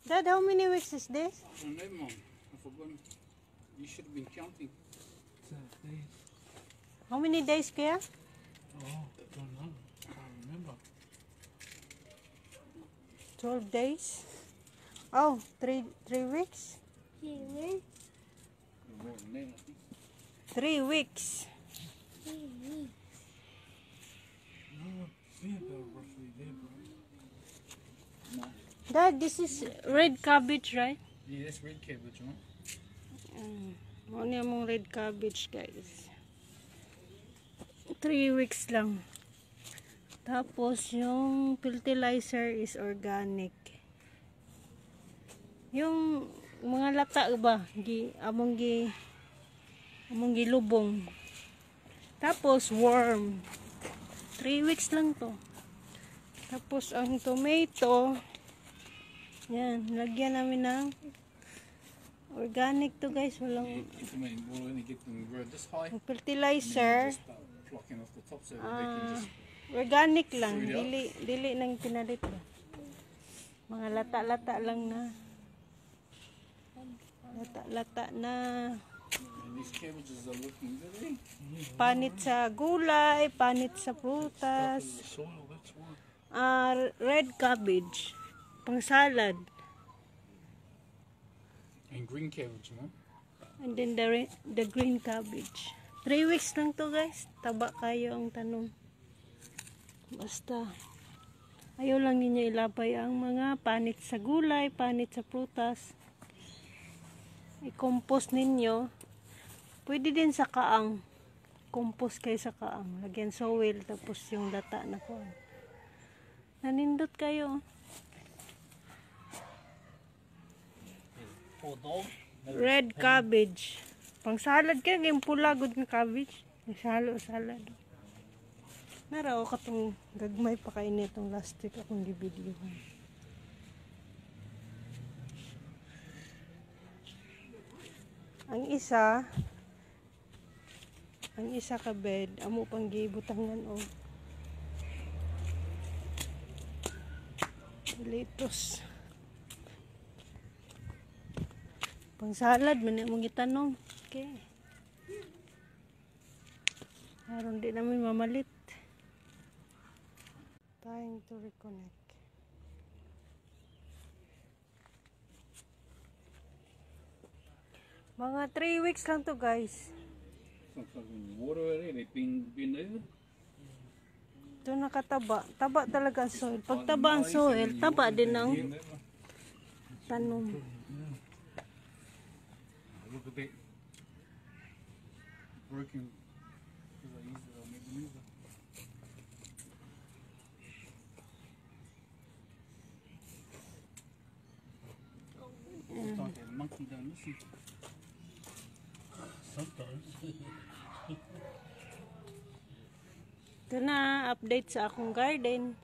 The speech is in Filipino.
Dad, how many weeks is this? I don't know, Mom. I forgot. You should have been counting. How many days kaya? Oh, don't know. I can't remember. 12 days? Oh, three weeks? More than that, I think. 3 weeks. No, be about roughly there, bro. No. Dad, this is red cabbage, right? Yeah, that's red cabbage, right? Ano yung red cabbage, guys? 3 weeks lang. Tapos, yung fertilizer is organic. Yung mga lata ba? Among gilubong. Tapos, worm. 3 weeks lang to. Tapos, ang tomato, yan, lagyan namin ng organic to, guys. Walang We'll only get them grow this high. fertilizer. Just start plucking off the top so they can just... Organic lang. Dili nang pinalit ba. Mga lata-lata lang na. Lata-lata na. And these cabbages are looking good, eh? Panit sa gulay, panit sa prutas. The soil, that's why. Red cabbage. Pang salad. And green cabbage, Mom. And then the green cabbage. 3 weeks lang to, guys. Taba kayo ang tanong. Basta. Ayaw lang ninyo ilapay ang mga panit sa gulay, panit sa prutas. I-compost ninyo. Pwede din sa kaang. Compost kayo sa kaang. Lagyan soil, tapos yung lata na po. Nanindot kayo. Red cabbage. Pang salad ka, yung pula good ng cabbage. Nagsalo salad. Naraw ka itong gagmay pa kayo nitong last week akong gibidyohan. Ang isa ka bed, amo pang gibutangan o. Litos. Pang salad, mong gitanong. Okay. Haron di namin mamalit. Time to reconnect. Mga 3 weeks lang to, guys. Sometimes when you water it, they bend over. Ito nakataba. Taba talaga ang soil. Pag taba ang soil, taba din ang tanom. Look at that. Broken. Because I used it, I'll make the mover. Sometimes that monkey don't listen. Sometimes. Ito na, update sa akong garden.